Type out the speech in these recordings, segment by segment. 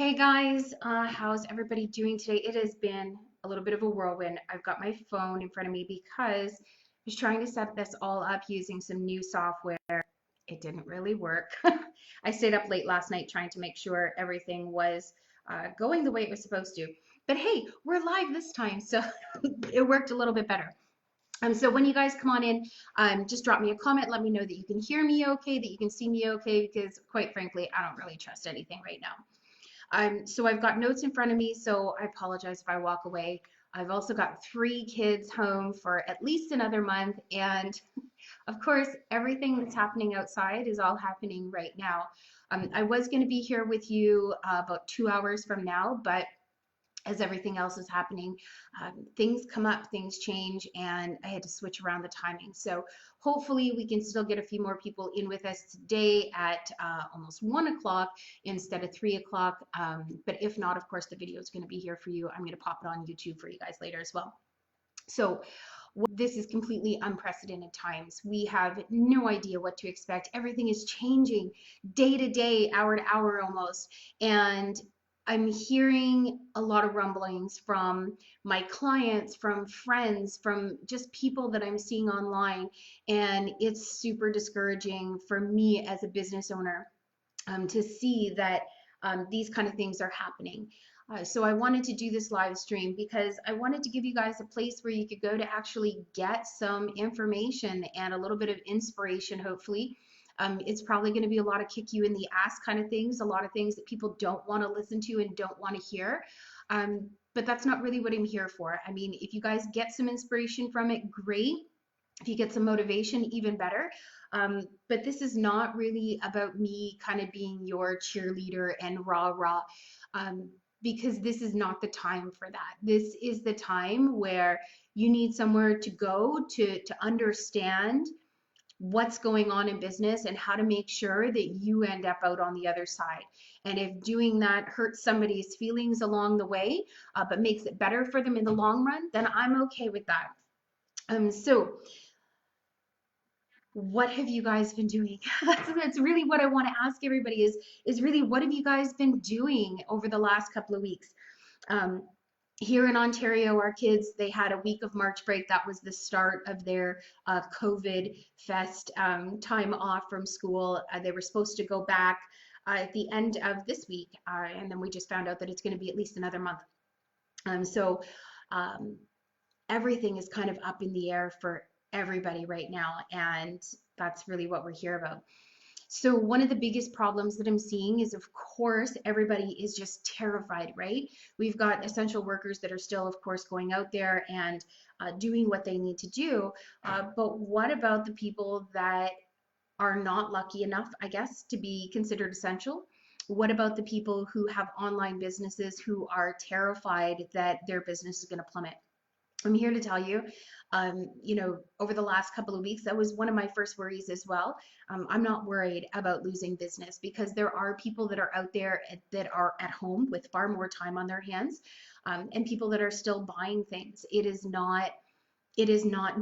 Hey guys, how's everybody doing today? It has been a little bit of a whirlwind. I've got my phone in front of me because I was trying to set this all up using some new software. It didn't really work. I stayed up late last night trying to make sure everything was going the way it was supposed to. But hey, we're live this time, so it worked a little bit better. So when you guys come on in, just drop me a comment. Let me know that you can hear me okay, that you can see me okay, because quite frankly, I don't really trust anything right now. So I've got notes in front of me, so I apologize if I walk away. I've also got 3 kids home for at least another month, and of course, everything that's happening outside is all happening right now. I was going to be here with you about 2 hours from now, but as everything else is happening, things come up, things change, and I had to switch around the timing. So hopefully we can still get a few more people in with us today at almost 1 o'clock instead of 3 o'clock. But if not, of course, the video is going to be here for you. I'm going to pop it on YouTube for you guys later as well. So this is completely unprecedented times. We have no idea what to expect. Everything is changing day to day, hour to hour almost. And I'm hearing a lot of rumblings from my clients, from friends, from just people that I'm seeing online. And it's super discouraging for me as a business owner to see that these kind of things are happening. So I wanted to do this live stream because I wanted to give you guys a place where you could go to actually get some information and a little bit of inspiration, hopefully. It's probably going to be a lot of kick you in the ass kind of things, a lot of things that people don't want to listen to and don't want to hear. But that's not really what I'm here for. I mean, if you guys get some inspiration from it, great. If you get some motivation, even better. But this is not really about me kind of being your cheerleader and rah-rah, because this is not the time for that. This is the time where you need somewhere to go to understand what's going on in business and how to make sure that you end up out on the other side. And if doing that hurts somebody's feelings along the way, but makes it better for them in the long run, then I'm okay with that. So what have you guys been doing? That's really what I want to ask everybody is really what have you guys been doing over the last couple of weeks? Um, Here in Ontario, our kids, they had a week of March break. That was the start of their COVID fest time off from school. They were supposed to go back at the end of this week, and then we just found out that it's going to be at least another month. So everything is kind of up in the air for everybody right now, and that's really what we're here about. So one of the biggest problems that I'm seeing is, of course, everybody is just terrified, right? We've got essential workers that are still, of course, going out there and doing what they need to do. But what about the people that are not lucky enough, I guess, to be considered essential? What about the people who have online businesses who are terrified that their business is going to plummet? I'm here to tell you, over the last couple of weeks, that was one of my first worries as well. I'm not worried about losing business because there are people that are out there that are at home with far more time on their hands, and people that are still buying things. It is not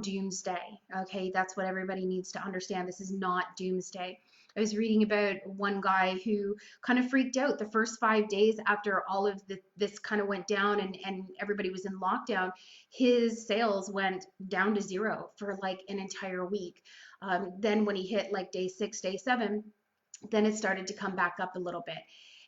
doomsday. Okay, that's what everybody needs to understand. This is not doomsday. I was reading about one guy who kind of freaked out the first 5 days after all of this kind of went down and everybody was in lockdown. His sales went down to zero for like an entire week. Then when he hit like day 6, day 7, then it started to come back up a little bit.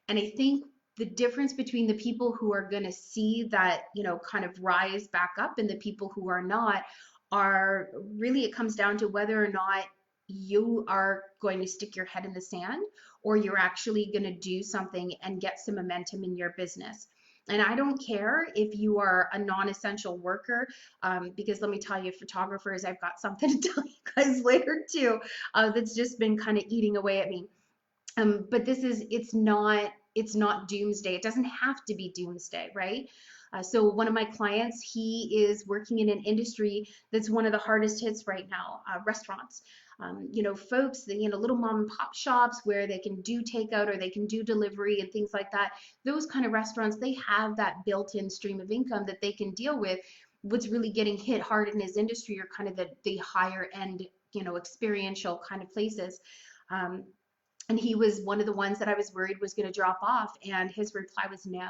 And I think the difference between the people who are going to see that, kind of rise back up and the people who are not are really, it comes down to whether or not you are going to stick your head in the sand or you're actually going to do something and get some momentum in your business. And I don't care if you are a non-essential worker, because let me tell you, photographers, I've got something to tell you guys later too, that's just been kind of eating away at me. But it's not doomsday. It doesn't have to be doomsday, right? So one of my clients, he is working in an industry that's one of the hardest hits right now, restaurants. Folks, little mom and pop shops where they can do takeout or they can do delivery and things like that. Those kind of restaurants, they have that built-in stream of income that they can deal with. What's really getting hit hard in his industry are kind of the higher end, experiential kind of places. And he was one of the ones that I was worried was going to drop off. And his reply was no,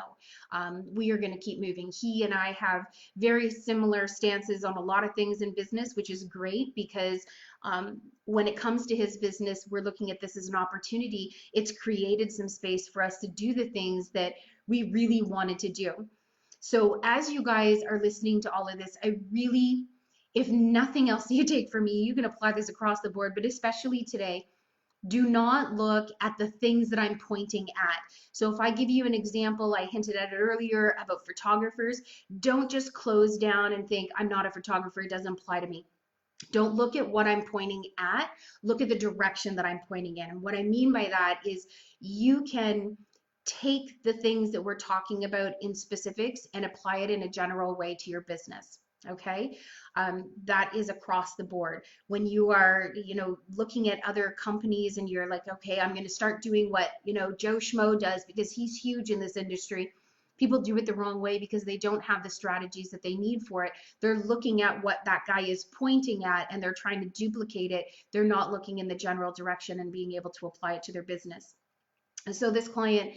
we are going to keep moving. He and I have very similar stances on a lot of things in business, which is great because when it comes to his business, we're looking at this as an opportunity. It's created some space for us to do the things that we really wanted to do. So as you guys are listening to all of this, I really, if nothing else you take from me, you can apply this across the board, but especially today, do not look at the things that I'm pointing at. So if I give you an example, I hinted at it earlier about photographers, don't just close down and think, I'm not a photographer, it doesn't apply to me. Don't look at what I'm pointing at, look at the direction that I'm pointing in. And what I mean by that is you can take the things that we're talking about in specifics and apply it in a general way to your business. Okay, that is across the board. When you are, looking at other companies and you're like, okay, I'm going to start doing what, Joe Schmo does because he's huge in this industry. People do it the wrong way because they don't have the strategies that they need for it. They're looking at what that guy is pointing at and they're trying to duplicate it. They're not looking in the general direction and being able to apply it to their business. And so this client,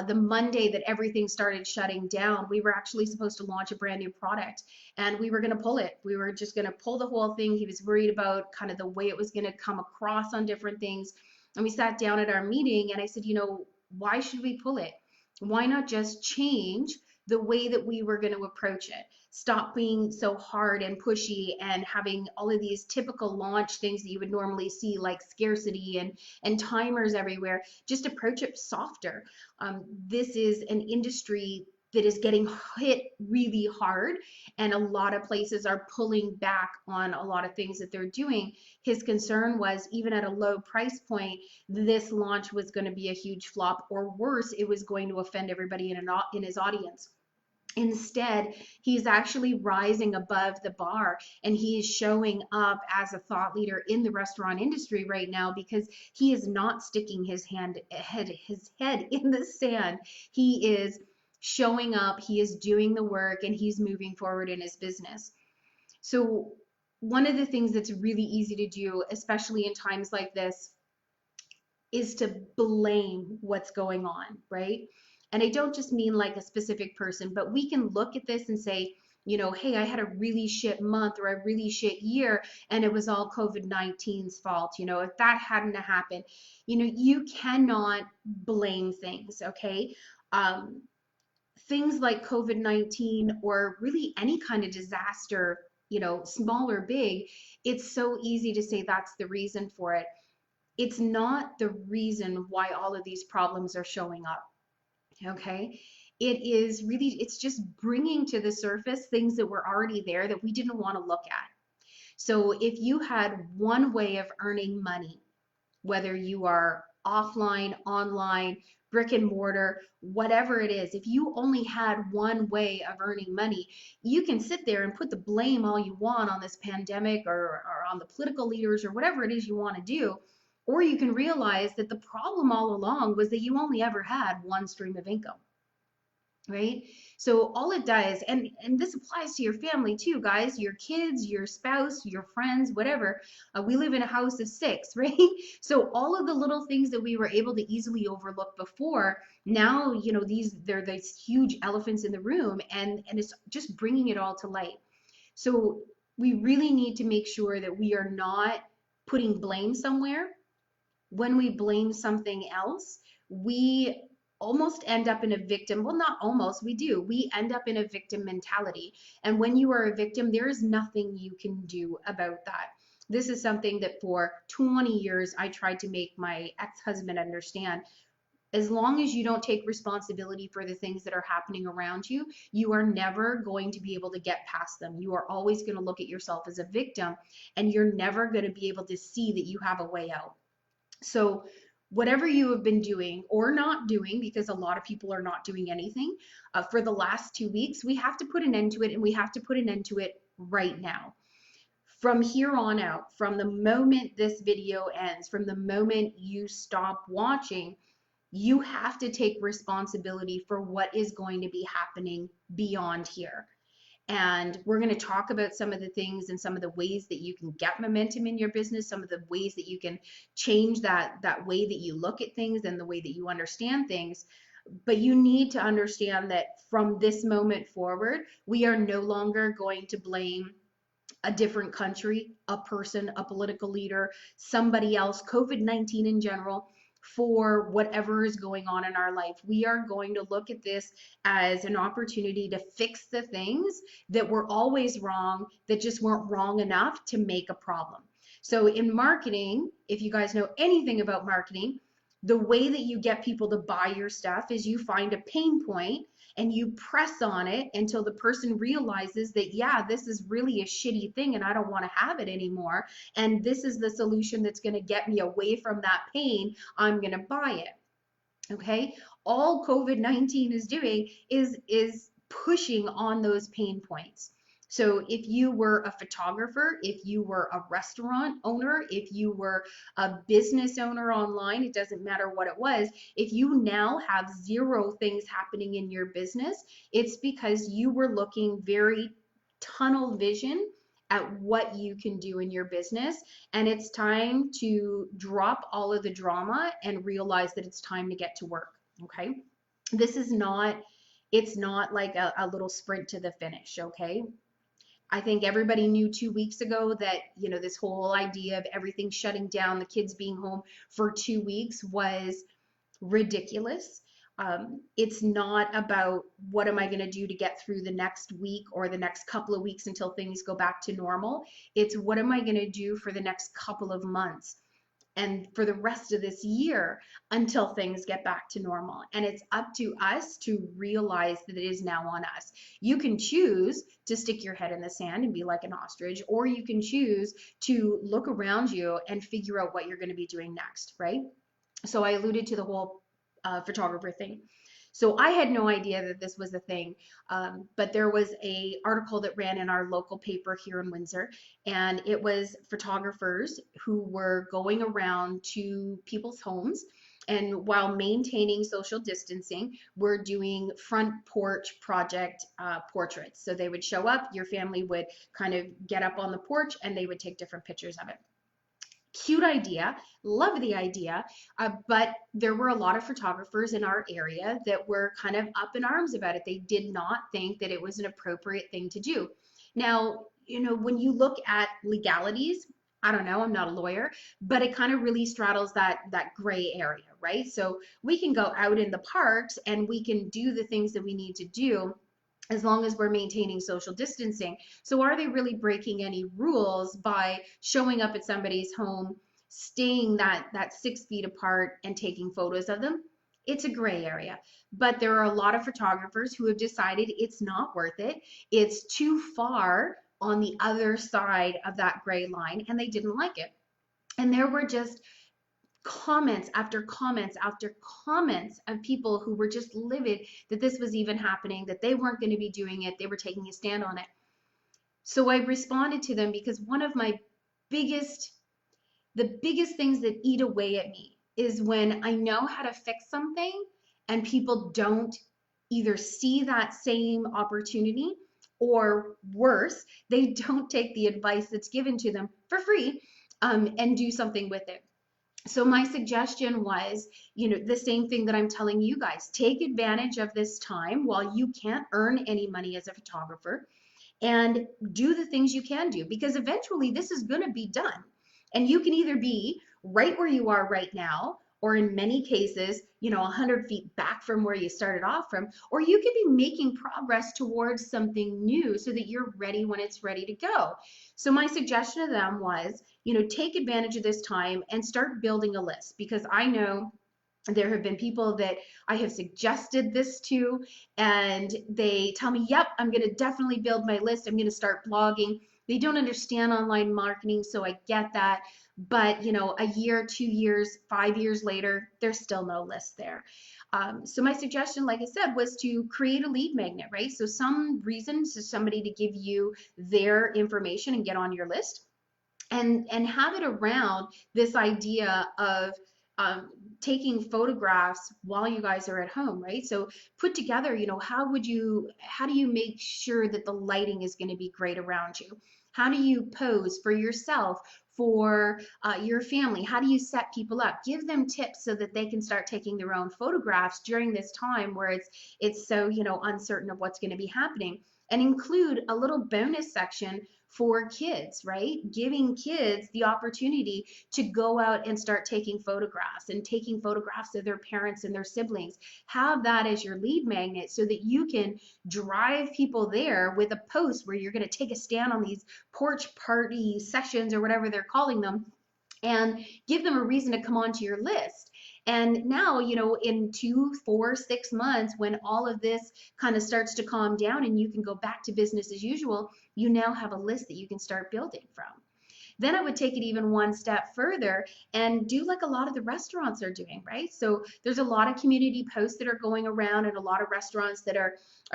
the Monday that everything started shutting down, we were actually supposed to launch a brand new product and we were going to pull it. We were just going to pull the whole thing. He was worried about kind of the way it was going to come across on different things. And we sat down at our meeting and I said, why should we pull it? Why not just change the way that we were going to approach it? Stop being so hard and pushy and having all of these typical launch things that you would normally see, like scarcity and timers everywhere. Just approach it softer. This is an industry that is getting hit really hard, and a lot of places are pulling back on a lot of things that they're doing. His concern was, even at a low price point, this launch was going to be a huge flop, or worse, it was going to offend everybody in his audience. Instead, he's actually rising above the bar and he is showing up as a thought leader in the restaurant industry right now because he is not sticking his head in the sand. He is showing up, he is doing the work, and he's moving forward in his business. So one of the things that's really easy to do, especially in times like this, is to blame what's going on, right? And I don't just mean like a specific person, but we can look at this and say, hey, I had a really shit month or a really shit year and it was all COVID-19's fault. If that hadn't happened, you cannot blame things, okay? Things like COVID-19 or really any kind of disaster, small or big, it's so easy to say that's the reason for it. It's not the reason why all of these problems are showing up. Okay, it's just bringing to the surface things that were already there that we didn't want to look at. So if you had one way of earning money, whether you are offline, online, brick and mortar, whatever it is, if you only had one way of earning money, you can sit there and put the blame all you want on this pandemic or on the political leaders or whatever it is you want to do. Or you can realize that the problem all along was that you only ever had one stream of income, right? So all it does, and this applies to your family too, guys, your kids, your spouse, your friends, whatever. We live in a house of 6, right? So all of the little things that we were able to easily overlook before, now, they're these huge elephants in the room, and it's just bringing it all to light. So we really need to make sure that we are not putting blame somewhere. When we blame something else, we almost end up in a victim. Well, not almost, we do. We end up in a victim mentality. And when you are a victim, there is nothing you can do about that. This is something that for 20 years I tried to make my ex-husband understand. As long as you don't take responsibility for the things that are happening around you, you are never going to be able to get past them. You are always going to look at yourself as a victim, and you're never going to be able to see that you have a way out. So whatever you have been doing or not doing, because a lot of people are not doing anything for the last 2 weeks, we have to put an end to it, and we have to put an end to it right now. From here on out, from the moment this video ends, from the moment you stop watching, you have to take responsibility for what is going to be happening beyond here. And we're going to talk about some of the things and some of the ways that you can get momentum in your business, some of the ways that you can change that way that you look at things and the way that you understand things. But you need to understand that from this moment forward, we are no longer going to blame a different country, a person, a political leader, somebody else, COVID-19 in general, for whatever is going on in our life. We are going to look at this as an opportunity to fix the things that were always wrong, that just weren't wrong enough to make a problem. So in marketing, if you guys know anything about marketing, the way that you get people to buy your stuff is you find a pain point and you press on it until the person realizes that, yeah, this is really a shitty thing and I don't want to have it anymore. And this is the solution that's going to get me away from that pain. I'm going to buy it. Okay. All COVID-19 is doing is pushing on those pain points. So if you were a photographer, if you were a restaurant owner, if you were a business owner online, it doesn't matter what it was, if you now have zero things happening in your business, it's because you were looking very tunnel vision at what you can do in your business. And it's time to drop all of the drama and realize that it's time to get to work. Okay. This is not, it's not like a little sprint to the finish. Okay. I think everybody knew 2 weeks ago that, you know, this whole idea of everything shutting down, the kids being home for 2 weeks was ridiculous. It's not about what am I going to do to get through the next week or the next couple of weeks until things go back to normal. It's what am I going to do for the next couple of months and for the rest of this year until things get back to normal. And it's up to us to realize that it is now on us. You can choose to stick your head in the sand and be like an ostrich, or you can choose to look around you and figure out what you're going to be doing next, right? So I alluded to the whole photographer thing. So I had no idea that this was a thing, but there was a article that ran in our local paper here in Windsor, and it was photographers who were going around to people's homes, and while maintaining social distancing, were doing front porch project portraits. So they would show up, your family would kind of get up on the porch, and they would take different pictures of it. Cute idea, love the idea, but there were a lot of photographers in our area that were kind of up in arms about it. They did not think that it was an appropriate thing to do. Now, you know, when you look at legalities, I don't know, I'm not a lawyer, but it kind of really straddles that gray area, right? So we can go out in the parks and we can do the things that we need to do as long as we're maintaining social distancing. So are they really breaking any rules by showing up at somebody's home, staying that 6 feet apart and taking photos of them? It's a gray area, but there are a lot of photographers who have decided it's not worth it. It's too far on the other side of that gray line, and they didn't like it. And there were just comments after comments after comments of people who were just livid that this was even happening, that they weren't going to be doing it, they were taking a stand on it. So I responded to them because one of my biggest things that eat away at me is when I know how to fix something and people don't either see that same opportunity, or worse, they don't take the advice that's given to them for free and do something with it. So my suggestion was, you know, the same thing that I'm telling you guys, take advantage of this time while you can't earn any money as a photographer, and do the things you can do, because eventually this is going to be done. And you can either be right where you are right now, or in many cases, you know, 100 feet back from where you started off from, or you could be making progress towards something new so that you're ready when it's ready to go. So my suggestion to them was, you know, take advantage of this time and start building a list, because I know there have been people that I have suggested this to, and they tell me, yep, I'm going to definitely build my list. I'm going to start blogging. They don't understand online marketing, so I get that. But, you know, a year, 2 years, 5 years later, there's still no list there. So my suggestion, like I said, was to create a lead magnet, right? So some reason for somebody to give you their information and get on your list, and have it around this idea of taking photographs while you guys are at home, right? So put together, how do you make sure that the lighting is going to be great around you? How do you pose for yourself, for your family? How do you set people up? Give them tips so that they can start taking their own photographs during this time where it's so, uncertain of what's going to be happening. And include a little bonus section for kids, right? Giving kids the opportunity to go out and start taking photographs and taking photographs of their parents and their siblings. Have that as your lead magnet so that you can drive people there with a post where you're going to take a stand on these porch party sessions or whatever they're calling them, and give them a reason to come onto your list. And now, in 2, 4, 6 months, when all of this kind of starts to calm down and you can go back to business as usual, you now have a list that you can start building from. Then I would take it even one step further and do like a lot of the restaurants are doing, right? So there's a lot of community posts that are going around, and a lot of restaurants that are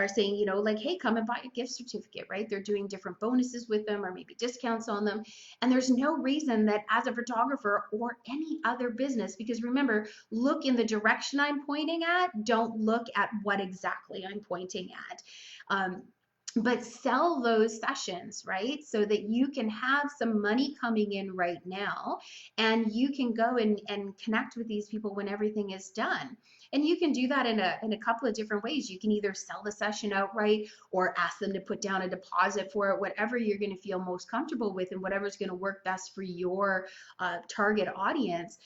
saying, like, hey, come and buy a gift certificate, right? They're doing different bonuses with them or maybe discounts on them. And there's no reason that as a photographer or any other business, because remember, look in the direction I'm pointing at, don't look at what exactly I'm pointing at. But sell those sessions, right? So that you can have some money coming in right now, and you can go and connect with these people when everything is done. And you can do that in a couple of different ways. You can either sell the session outright or ask them to put down a deposit for it, whatever you're going to feel most comfortable with and whatever's going to work best for your target audience.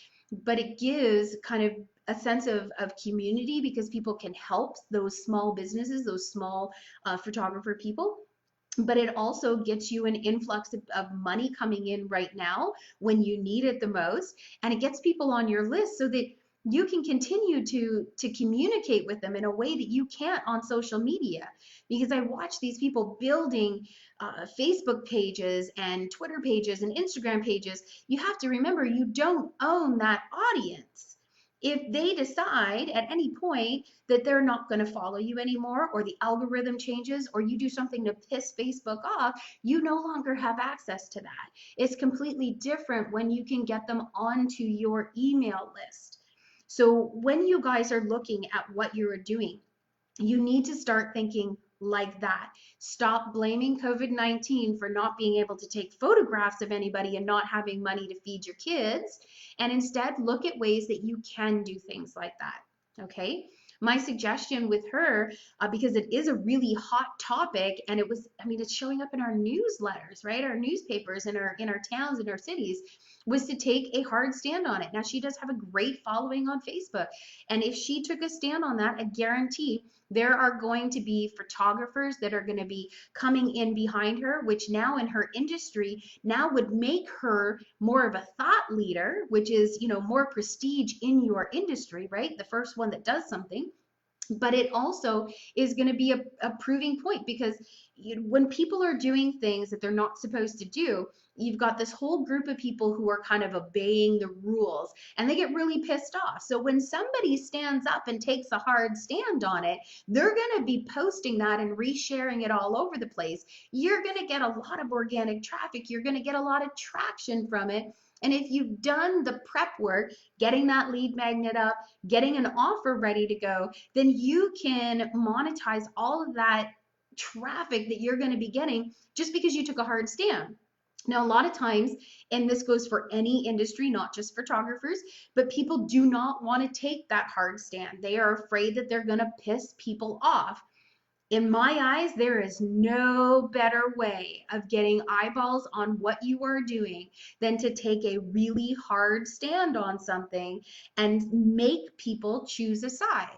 But it gives kind of a sense of community, because people can help those small businesses, those small photographer people. But it also gets you an influx of money coming in right now when you need it the most. And it gets people on your list so that you can continue to communicate with them in a way that you can't on social media. Because I watch these people building Facebook pages and Twitter pages and Instagram pages. You have to remember, you don't own that audience. If they decide at any point that they're not going to follow you anymore, or the algorithm changes, or you do something to piss Facebook off, you no longer have access to that. It's completely different when you can get them onto your email list. So when you guys are looking at what you're doing, you need to start thinking like that. Stop blaming COVID-19 for not being able to take photographs of anybody and not having money to feed your kids, and instead look at ways that you can do things like that, okay? My suggestion with her, because it is a really hot topic, and it's showing up in our newsletters, right? Our newspapers in our towns, in our cities, was to take a hard stand on it. Now, she does have a great following on Facebook, and if she took a stand on that, I guarantee there are going to be photographers that are going to be coming in behind her, which now in her industry now would make her more of a thought leader, which is, more prestige in your industry, right? The first one that does something. But it also is going to be a proving point, because when people are doing things that they're not supposed to do, you've got this whole group of people who are kind of obeying the rules, and they get really pissed off. So when somebody stands up and takes a hard stand on it, they're going to be posting that and resharing it all over the place. You're going to get a lot of organic traffic. You're going to get a lot of traction from it. And if you've done the prep work, getting that lead magnet up, getting an offer ready to go, then you can monetize all of that traffic that you're going to be getting just because you took a hard stand. Now, a lot of times, and this goes for any industry, not just photographers, but people do not want to take that hard stand. They are afraid that they're going to piss people off. In my eyes, there is no better way of getting eyeballs on what you are doing than to take a really hard stand on something and make people choose a side.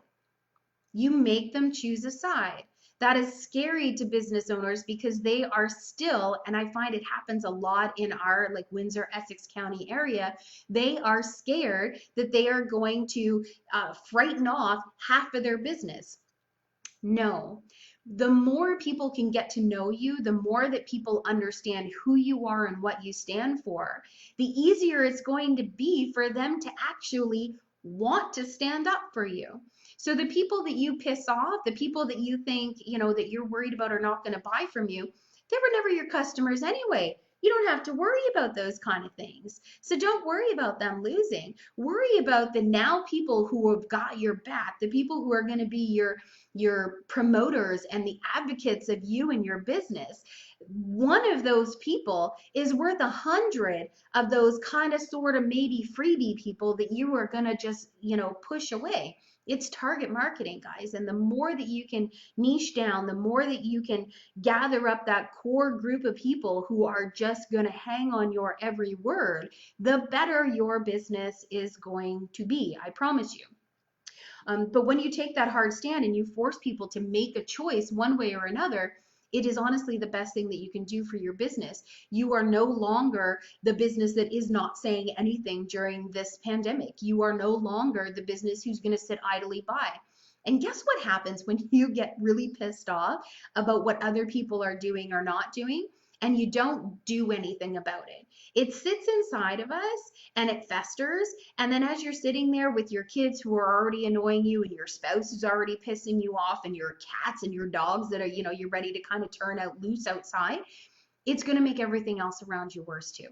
You make them choose a side. That is scary to business owners, because they are still, and I find it happens a lot in our like Windsor, Essex County area, they are scared that they are going to frighten off half of their business. No. The more people can get to know you, the more that people understand who you are and what you stand for, the easier it's going to be for them to actually want to stand up for you. So the people that you piss off, the people that you think, that you're worried about are not going to buy from you, they were never your customers anyway. You don't have to worry about those kind of things. So don't worry about them losing. Worry about the now people who have got your back, the people who are going to be your promoters and the advocates of you and your business. One of those people is worth 100 of those kind of sort of maybe freebie people that you are going to just, push away. It's target marketing, guys. And the more that you can niche down, the more that you can gather up that core group of people who are just going to hang on your every word, the better your business is going to be. I promise you. But when you take that hard stand and you force people to make a choice one way or another, it is honestly the best thing that you can do for your business. You are no longer the business that is not saying anything during this pandemic. You are no longer the business who's going to sit idly by. And guess what happens when you get really pissed off about what other people are doing or not doing, and you don't do anything about it? It sits inside of us and it festers. And then as you're sitting there with your kids who are already annoying you, and your spouse is already pissing you off, and your cats and your dogs that are, you're ready to kind of turn out loose outside, it's going to make everything else around you worse too.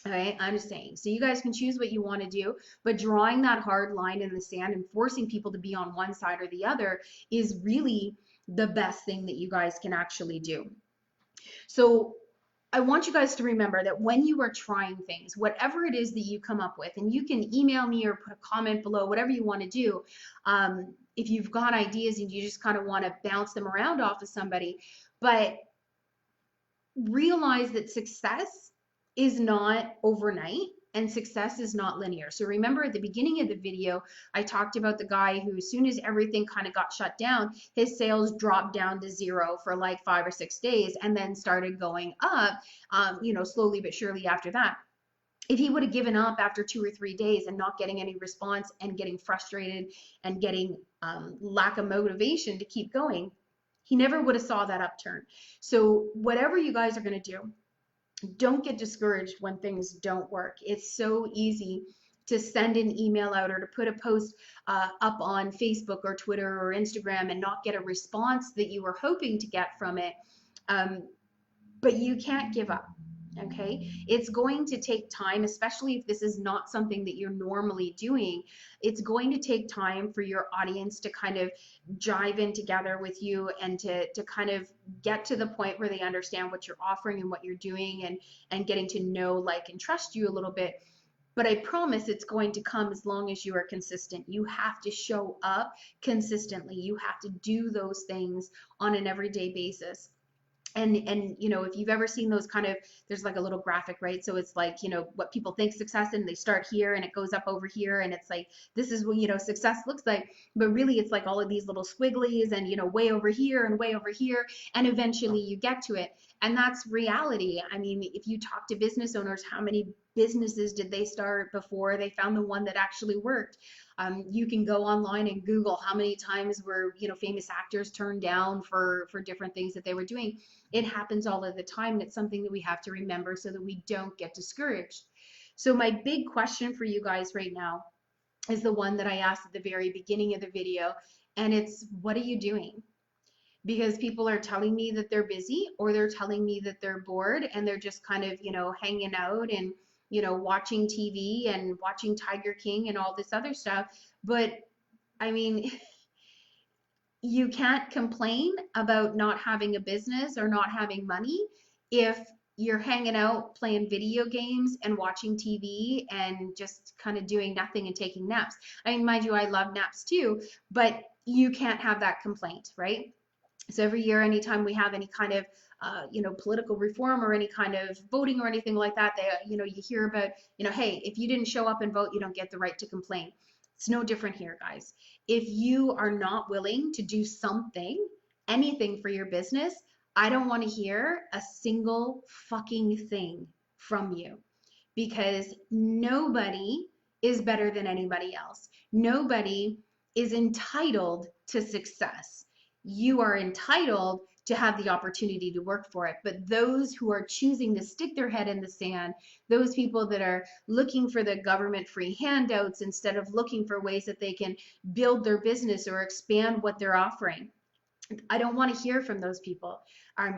All right, I'm just saying. So you guys can choose what you want to do, but drawing that hard line in the sand and forcing people to be on one side or the other is really the best thing that you guys can actually do. So I want you guys to remember that when you are trying things, whatever it is that you come up with, and you can email me or put a comment below, whatever you want to do. If you've got ideas and you just kind of want to bounce them around off of somebody, but realize that success is not overnight and success is not linear. So remember at the beginning of the video, I talked about the guy who, as soon as everything kind of got shut down, his sales dropped down to zero for like 5 or 6 days and then started going up, slowly but surely after that. If he would have given up after 2 or 3 days and not getting any response and getting frustrated and getting lack of motivation to keep going, he never would have saw that upturn. So whatever you guys are going to do, don't get discouraged when things don't work. It's so easy to send an email out or to put a post up on Facebook or Twitter or Instagram and not get a response that you were hoping to get from it. But you can't give up. Okay, it's going to take time, especially if this is not something that you're normally doing. It's going to take time for your audience to kind of jive in together with you and to kind of get to the point where they understand what you're offering and what you're doing, and getting to know, like, and trust you a little bit. But I promise it's going to come as long as you are consistent. You have to show up consistently. You have to do those things on an everyday basis. And if you've ever seen those kind of, there's like a little graphic, right? So it's like, what people think success, and they start here and it goes up over here, and it's like, this is what, success looks like. But really it's like all of these little squigglies and, way over here and way over here, and eventually you get to it. And that's reality. I mean, if you talk to business owners, how many businesses did they start before they found the one that actually worked? You can go online and Google how many times were, famous actors turned down for different things that they were doing. It happens all of the time, and it's something that we have to remember so that we don't get discouraged. So my big question for you guys right now is the one that I asked at the very beginning of the video, and it's, what are you doing? Because people are telling me that they're busy, or they're telling me that they're bored and they're just kind of, hanging out and, watching TV and watching Tiger King and all this other stuff. But I mean, you can't complain about not having a business or not having money if you're hanging out playing video games and watching TV and just kind of doing nothing and taking naps. I mean, mind you, I love naps too, but you can't have that complaint, right? So every year, anytime we have any kind of political reform or any kind of voting or anything like that, you hear about, hey, if you didn't show up and vote, you don't get the right to complain. It's no different here, guys. If you are not willing to do something, anything for your business, I don't want to hear a single fucking thing from you, because nobody is better than anybody else. Nobody is entitled to success. You are entitled to have the opportunity to work for it. But those who are choosing to stick their head in the sand, those people that are looking for the government free handouts instead of looking for ways that they can build their business or expand what they're offering, I don't want to hear from those people.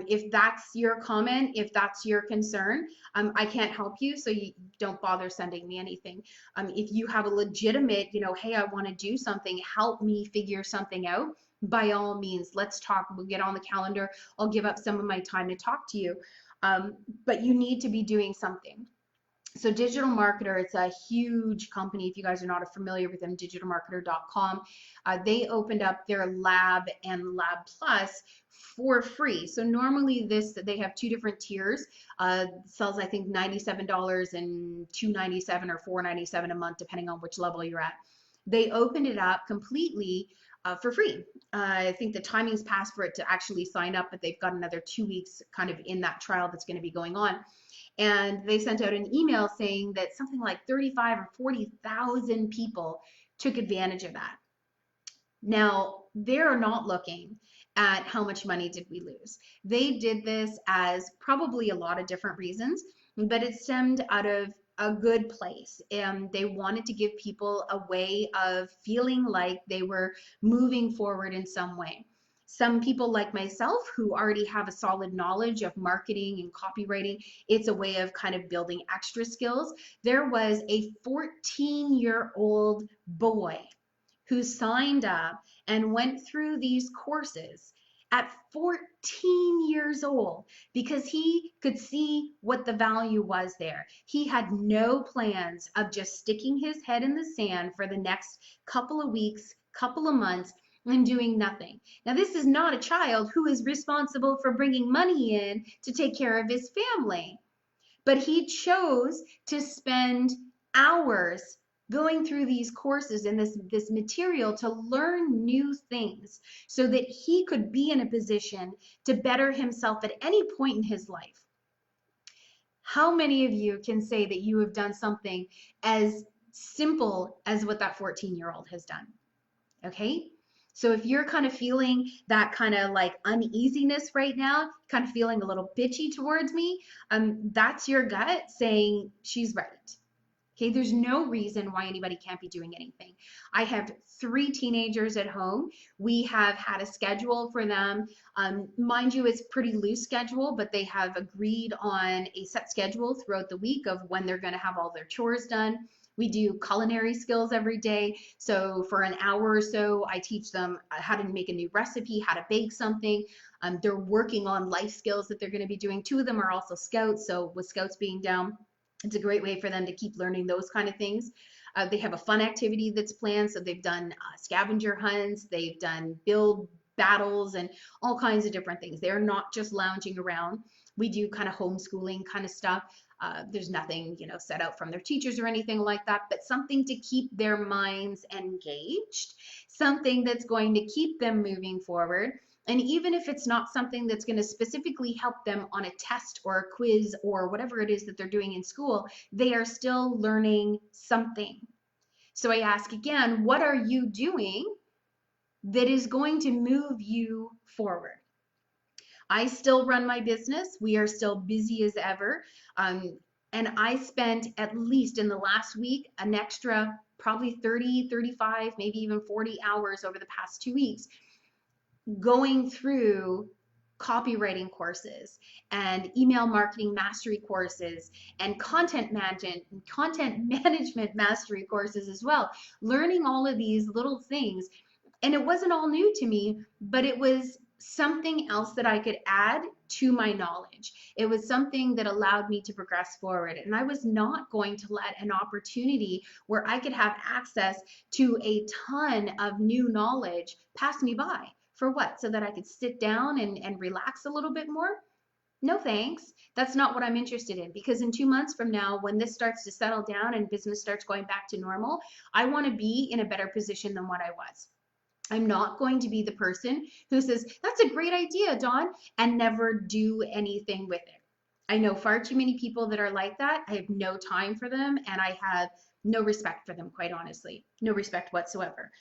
If that's your comment, if that's your concern, I can't help you, so you don't bother sending me anything. If you have a legitimate, hey, I want to do something, help me figure something out, by all means, let's talk. We'll get on the calendar. I'll give up some of my time to talk to you. But you need to be doing something. So Digital Marketer, it's a huge company. If you guys are not familiar with them, digitalmarketer.com. They opened up their Lab and Lab Plus for free. So normally they have two different tiers. Sells, I think, $97 and $297 or $497 a month, depending on which level you're at. They opened it up completely for free. I think the timing's passed for it to actually sign up, but they've got another 2 weeks kind of in that trial that's going to be going on. And they sent out an email saying that something like 35 or 40,000 people took advantage of that. Now, they're not looking at how much money did we lose. They did this as probably a lot of different reasons, but it stemmed out of a good place, and they wanted to give people a way of feeling like they were moving forward in some way. Some people like myself who already have a solid knowledge of marketing and copywriting, it's a way of kind of building extra skills. There was a 14-year-old boy who signed up and went through these courses at 14 years old because he could see what the value was there. He had no plans of just sticking his head in the sand for the next couple of weeks, couple of months, and doing nothing. Now, this is not a child who is responsible for bringing money in to take care of his family, but he chose to spend hours going through these courses and this material to learn new things so that he could be in a position to better himself at any point in his life. How many of you can say that you have done something as simple as what that 14-year-old has done? Okay? So if you're kind of feeling that kind of like uneasiness right now, kind of feeling a little bitchy towards me, that's your gut saying she's right. Okay, there's no reason why anybody can't be doing anything. I have 3 teenagers at home. We have had a schedule for them. Mind you, it's a pretty loose schedule, but they have agreed on a set schedule throughout the week of when they're going to have all their chores done. We do culinary skills every day. So for an hour or so, I teach them how to make a new recipe, how to bake something. They're working on life skills that they're going to be doing. 2 of them are also scouts. So with scouts being down, it's a great way for them to keep learning those kind of things. They have a fun activity that's planned. So they've done scavenger hunts, they've done build battles and all kinds of different things. They're not just lounging around. We do kind of homeschooling kind of stuff. There's nothing, set out from their teachers or anything like that, but something to keep their minds engaged, something that's going to keep them moving forward. And even if it's not something that's going to specifically help them on a test or a quiz or whatever it is that they're doing in school, they are still learning something. So I ask again, what are you doing that is going to move you forward? I still run my business. We are still busy as ever. And I spent at least in the last week an extra probably 30, 35, maybe even 40 hours over the past 2 weeks going through copywriting courses and email marketing mastery courses and content management mastery courses as well, learning all of these little things. And it wasn't all new to me, but it was something else that I could add to my knowledge. It was something that allowed me to progress forward. And I was not going to let an opportunity where I could have access to a ton of new knowledge pass me by. For what? So that I could sit down and relax a little bit more? No thanks. That's not what I'm interested in, because in 2 months from now, when this starts to settle down and business starts going back to normal, I want to be in a better position than what I was. I'm not going to be the person who says, that's a great idea, Dawn, and never do anything with it. I know far too many people that are like that. I have no time for them, and I have no respect for them, quite honestly. No respect whatsoever.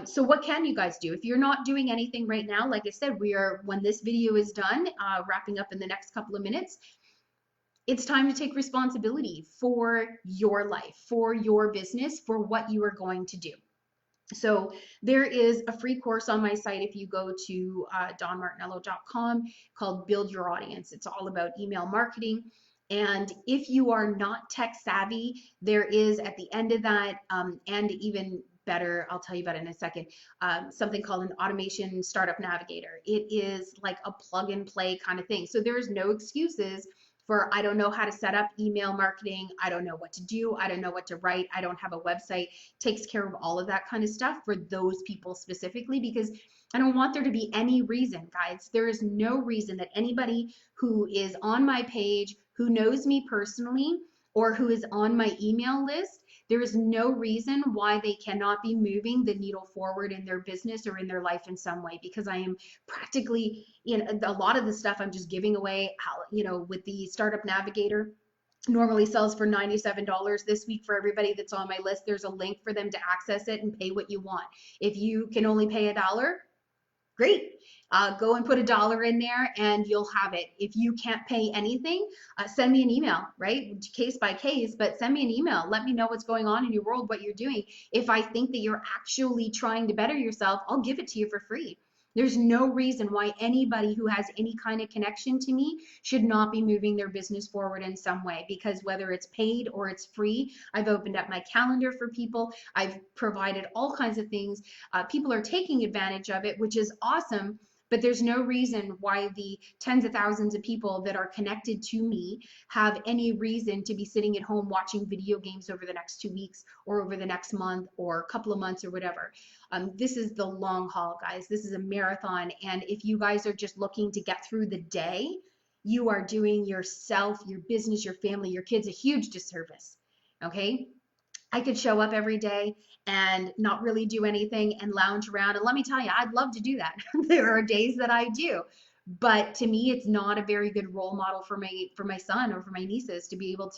So what can you guys do? If you're not doing anything right now, like I said, when this video is done, wrapping up in the next couple of minutes, it's time to take responsibility for your life, for your business, for what you are going to do. So there is a free course on my site if you go to donmartinello.com called Build Your Audience. It's all about email marketing. And if you are not tech savvy, there is at the end of that, and even better, I'll tell you about it in a second, something called an automation startup navigator. It is like a plug and play kind of thing. So there's no excuses for I don't know how to set up email marketing. I don't know what to do. I don't know what to write. I don't have a website. Takes care of all of that kind of stuff for those people specifically, because I don't want there to be any reason, guys. There is no reason that anybody who is on my page, who knows me personally, or who is on my email list, there is no reason why they cannot be moving the needle forward in their business or in their life in some way, because I am practically, a lot of the stuff I'm just giving away, with the Startup Navigator normally sells for $97 this week. For everybody that's on my list, there's a link for them to access it and pay what you want. If you can only pay $1, great. Go and put $1 in there and you'll have it. If you can't pay anything, send me an email, right? Case by case, but send me an email. Let me know what's going on in your world, what you're doing. If I think that you're actually trying to better yourself, I'll give it to you for free. There's no reason why anybody who has any kind of connection to me should not be moving their business forward in some way, because whether it's paid or it's free, I've opened up my calendar for people. I've provided all kinds of things. People are taking advantage of it, which is awesome. But there's no reason why the tens of thousands of people that are connected to me have any reason to be sitting at home watching video games over the next 2 weeks or over the next month or a couple of months or whatever. This is the long haul, guys. This is a marathon. And if you guys are just looking to get through the day, you are doing yourself, your business, your family, your kids a huge disservice. Okay? I could show up every day and not really do anything and lounge around. And let me tell you, I'd love to do that. There are days that I do. But to me, it's not a very good role model for my son or for my nieces to be able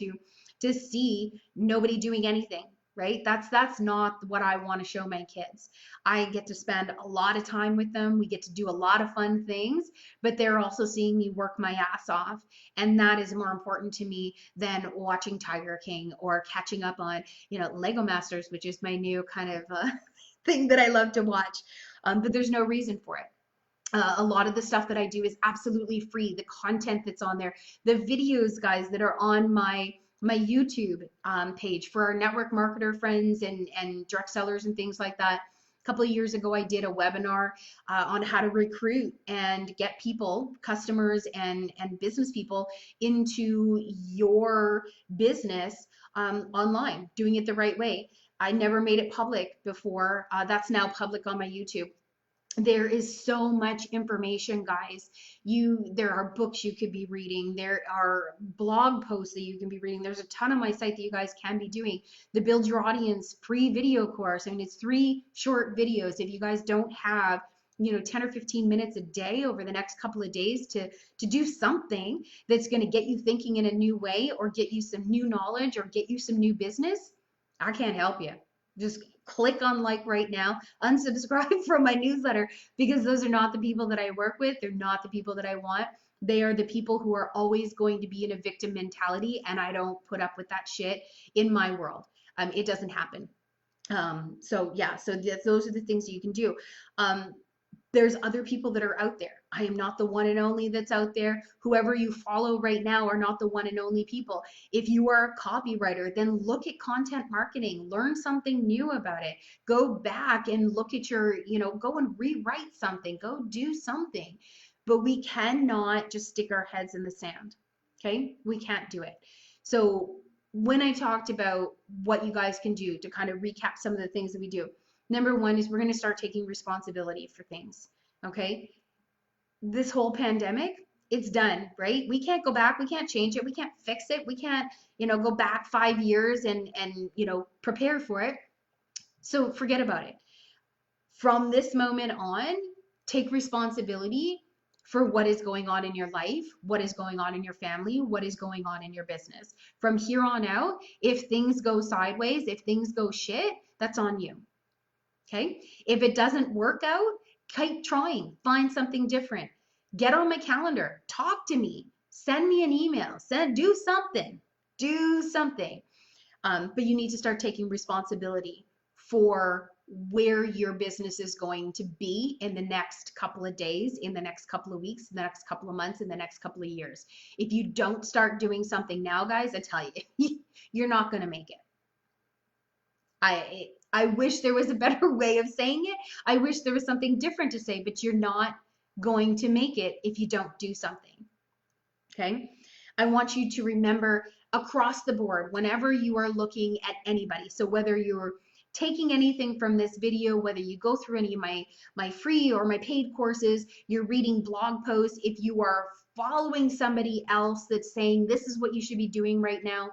to see nobody doing anything, right? That's not what I want to show my kids. I get to spend a lot of time with them. We get to do a lot of fun things, but they're also seeing me work my ass off. And that is more important to me than watching Tiger King or catching up on, Lego Masters, which is my new kind of thing that I love to watch. But there's no reason for it. A lot of the stuff that I do is absolutely free. The content that's on there, the videos, guys, that are on my YouTube page for our network marketer friends and direct sellers and things like that. A couple of years ago, I did a webinar on how to recruit and get people, customers and business people into your business online, doing it the right way. I never made it public before. That's now public on my YouTube. There is so much information, guys. There are books you could be reading. There are blog posts that you can be reading. There's a ton on my site that you guys can be doing. The Build Your Audience free video course. I mean, it's 3 short videos. If you guys don't have 10 or 15 minutes a day over the next couple of days to do something that's going to get you thinking in a new way or get you some new knowledge or get you some new business, I can't help you. Just click on like right now, unsubscribe from my newsletter, because those are not the people that I work with. They're not the people that I want. They are the people who are always going to be in a victim mentality, and I don't put up with that shit in my world. It doesn't happen. So those are the things that you can do. There's other people that are out there. I am not the one and only that's out there. Whoever you follow right now are not the one and only people. If you are a copywriter, then look at content marketing, learn something new about it. Go back and look at go and rewrite something, go do something. But we cannot just stick our heads in the sand. Okay? We can't do it. So when I talked about what you guys can do to kind of recap some of the things that we do, number one is we're going to start taking responsibility for things, okay? This whole pandemic, it's done, right? We can't go back. We can't change it. We can't fix it. We can't, go back 5 years and prepare for it. So forget about it. From this moment on, take responsibility for what is going on in your life, what is going on in your family, what is going on in your business. From here on out, if things go sideways, if things go shit, that's on you. Okay? If it doesn't work out, keep trying. Find something different. Get on my calendar. Talk to me. Send me an email. Do something. Do something. But you need to start taking responsibility for where your business is going to be in the next couple of days, in the next couple of weeks, in the next couple of months, in the next couple of years. If you don't start doing something now, guys, I tell you, you're not going to make it. I wish there was a better way of saying it. I wish there was something different to say, but you're not going to make it if you don't do something. Okay? I want you to remember across the board, whenever you are looking at anybody, so whether you're taking anything from this video, whether you go through any of my free or my paid courses, you're reading blog posts, if you are following somebody else that's saying this is what you should be doing right now,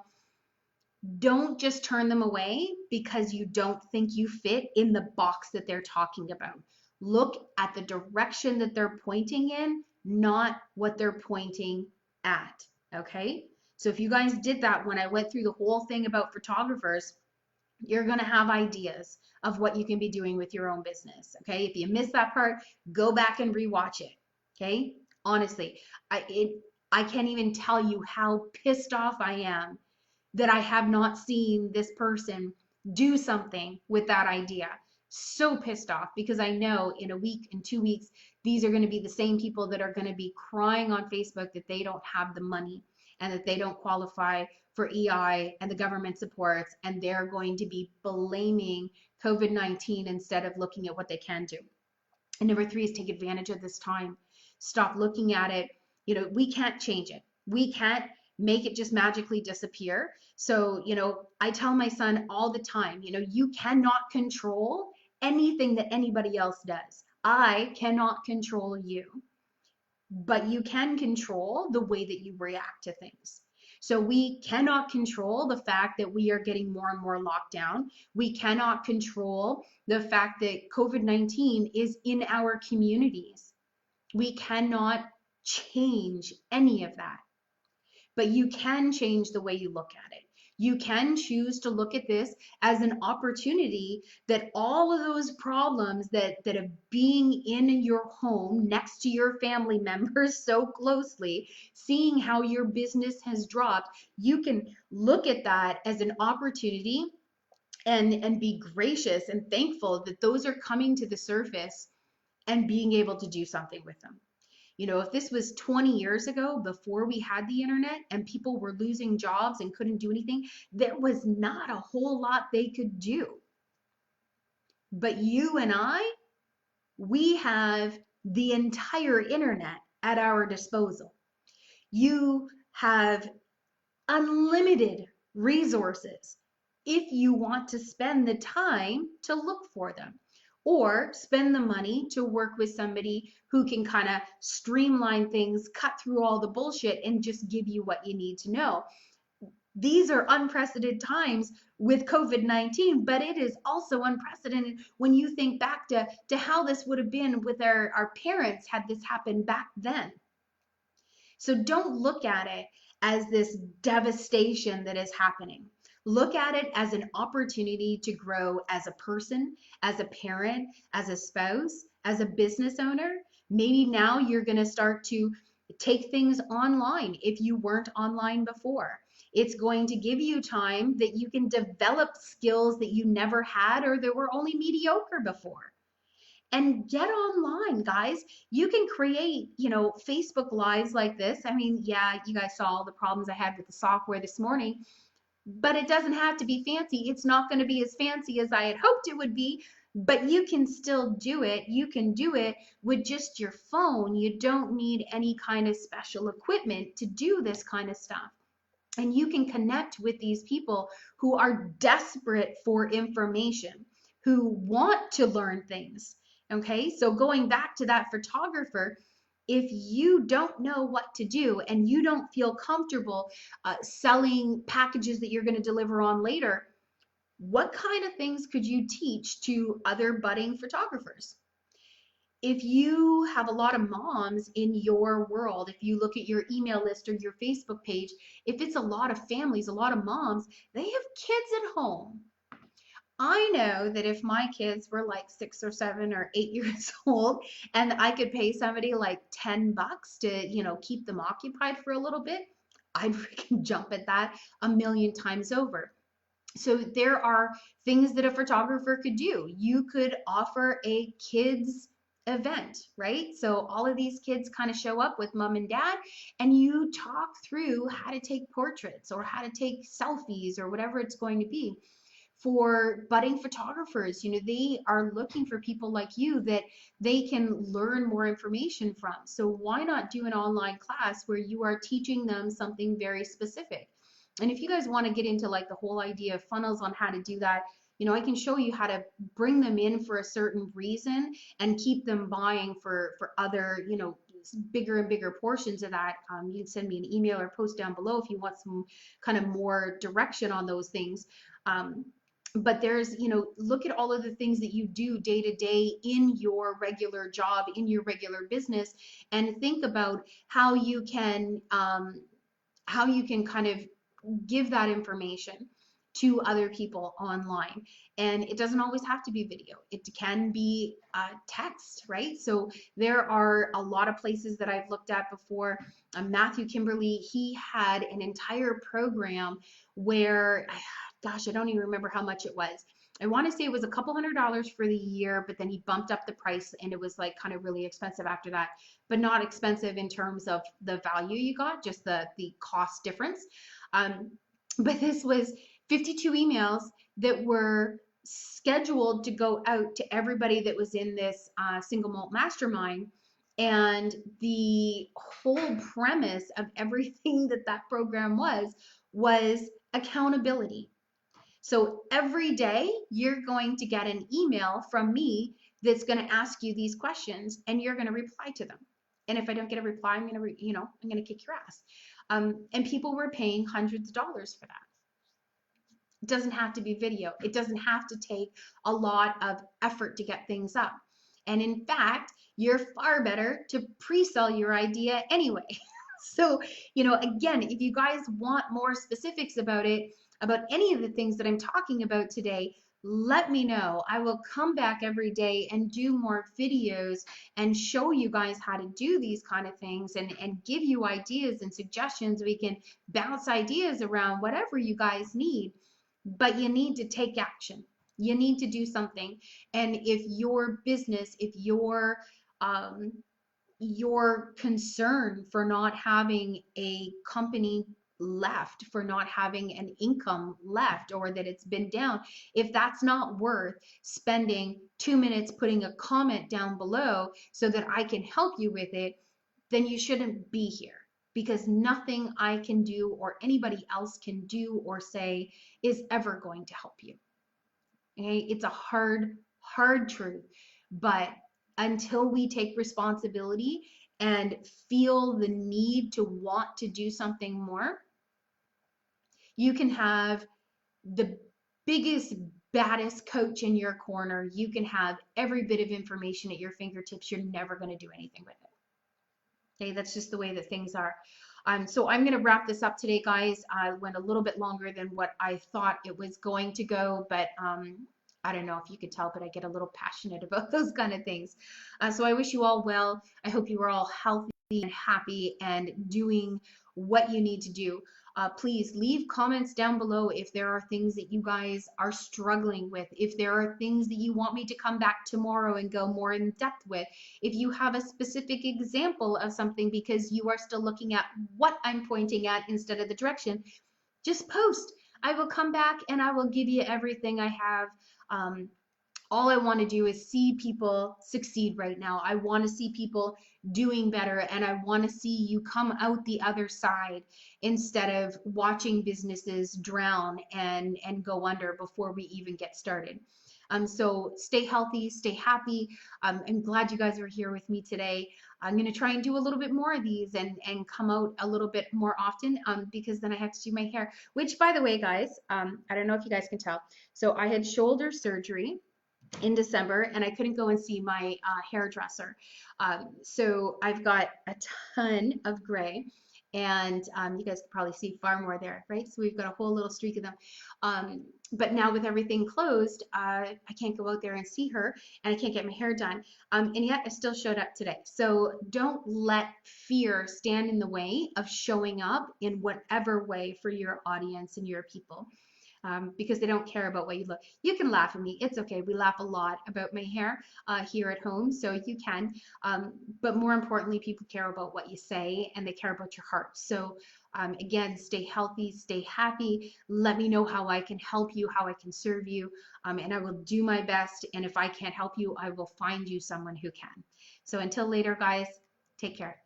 don't just turn them away because you don't think you fit in the box that they're talking about. Look at the direction that they're pointing in, not what they're pointing at, okay? So if you guys did that when I went through the whole thing about photographers, you're going to have ideas of what you can be doing with your own business, okay? If you missed that part, go back and rewatch it, okay? Honestly, I can't even tell you how pissed off I am that I have not seen this person do something with that idea. So pissed off because I know in a week, in 2 weeks, these are going to be the same people that are going to be crying on Facebook that they don't have the money and that they don't qualify for EI and the government supports, and they're going to be blaming COVID-19 instead of looking at what they can do. And number 3 is take advantage of this time. Stop looking at it. You know, we can't change it. We can't make it just magically disappear. So, you know, I tell my son all the time, you know, you cannot control anything that anybody else does. I cannot control you, but you can control the way that you react to things. So we cannot control the fact that we are getting more and more locked down. We cannot control the fact that COVID-19 is in our communities. We cannot change any of that. But you can change the way you look at it. You can choose to look at this as an opportunity that all of those problems that of being in your home next to your family members so closely, seeing how your business has dropped, you can look at that as an opportunity and be gracious and thankful that those are coming to the surface and being able to do something with them. You know, if this was 20 years ago, before we had the internet and people were losing jobs and couldn't do anything, there was not a whole lot they could do. But you and I, we have the entire internet at our disposal. You have unlimited resources if you want to spend the time to look for them, or spend the money to work with somebody who can kind of streamline things, cut through all the bullshit, and just give you what you need to know. These are unprecedented times with COVID-19, but it is also unprecedented when you think back to how this would have been with our parents had this happened back then. So don't look at it as this devastation that is happening. Look at it as an opportunity to grow as a person, as a parent, as a spouse, as a business owner. Maybe now you're going to start to take things online if you weren't online before. It's going to give you time that you can develop skills that you never had or that were only mediocre before. And get online, guys. You can create, you know, Facebook Lives like this. I mean, yeah, you guys saw all the problems I had with the software this morning, but it doesn't have to be fancy. It's not going to be as fancy as I had hoped it would be, but you can still do it. You can do it with just your phone. You don't need any kind of special equipment to do this kind of stuff. And you can connect with these people who are desperate for information, who want to learn things. Okay, so going back to that photographer, if you don't know what to do and you don't feel comfortable selling packages that you're going to deliver on later, what kind of things could you teach to other budding photographers? If you have a lot of moms in your world, if you look at your email list or your Facebook page, if it's a lot of families, a lot of moms, they have kids at home. I know that if my kids were like 6 or 7 or 8 years old and I could pay somebody like $10 to, you know, keep them occupied for a little bit, I'd freaking jump at that a million times over. So there are things that a photographer could do. You could offer a kids event, right? So all of these kids kind of show up with mom and dad, and you talk through how to take portraits or how to take selfies or whatever it's going to be. For budding photographers, they are looking for people like you that they can learn more information from. So why not do an online class where you are teaching them something very specific? And if you guys want to get into like the whole idea of funnels on how to do that, I can show you how to bring them in for a certain reason and keep them buying for other, bigger and bigger portions of that. You can send me an email or post down below if you want some kind of more direction on those things. Um, but there's, look at all of the things that you do day to day in your regular job, in your regular business, and think about how you can kind of give that information to other people online. And it doesn't always have to be video. It can be text, right? So there are a lot of places that I've looked at before. Matthew Kimberly, he had an entire program where, gosh, I don't even remember how much it was. I want to say it was a couple $100s for the year, but then he bumped up the price and it was like kind of really expensive after that, but not expensive in terms of the value you got, just the cost difference. But this was 52 emails that were scheduled to go out to everybody that was in this single malt mastermind. And the whole premise of everything that program was accountability. So every day you're going to get an email from me that's going to ask you these questions and you're going to reply to them. And if I don't get a reply, I'm going to, I'm going to kick your ass. And people were paying hundreds of dollars for that. It doesn't have to be video. It doesn't have to take a lot of effort to get things up. And in fact, you're far better to pre-sell your idea anyway. So, again, if you guys want more specifics about it, about any of the things that I'm talking about today, let me know. I will come back every day and do more videos and show you guys how to do these kind of things and give you ideas and suggestions. We can bounce ideas around, whatever you guys need, but you need to take action. You need to do something. And if your business, if your concern for not having a company left, for not having an income left, or that it's been down, if that's not worth spending 2 minutes putting a comment down below so that I can help you with it, then you shouldn't be here, because nothing I can do or anybody else can do or say is ever going to help you. Okay? It's a hard, hard truth, but until we take responsibility and feel the need to want to do something more, you can have the biggest, baddest coach in your corner. You can have every bit of information at your fingertips. You're never going to do anything with it. Okay, that's just the way that things are. So I'm going to wrap this up today, guys. I went a little bit longer than what I thought it was going to go, but I don't know if you could tell, but I get a little passionate about those kind of things. So I wish you all well. I hope you are all healthy and happy and doing what you need to do. Please leave comments down below if there are things that you guys are struggling with, if there are things that you want me to come back tomorrow and go more in depth with, if you have a specific example of something because you are still looking at what I'm pointing at instead of the direction, just post. I will come back and I will give you everything I have. All I want to do is see people succeed right now. I want to see people doing better, and I want to see you come out the other side instead of watching businesses drown and go under before we even get started. So stay healthy, stay happy. I'm glad you guys are here with me today. I'm going to try and do a little bit more of these and come out a little bit more often because then I have to do my hair, which, by the way, guys, I don't know if you guys can tell. So I had shoulder surgery in December and I couldn't go and see my hairdresser. So I've got a ton of gray, and you guys can probably see far more there, right? So we've got a whole little streak of them. But now with everything closed, I can't go out there and see her, and I can't get my hair done. And yet I still showed up today. So don't let fear stand in the way of showing up in whatever way for your audience and your people. because they don't care about what you look. You can laugh at me. It's okay. We laugh a lot about my hair here at home, so you can. But more importantly, people care about what you say and they care about your heart. So again, stay healthy, stay happy. Let me know how I can help you, how I can serve you, and I will do my best. And if I can't help you, I will find you someone who can. So until later, guys, take care.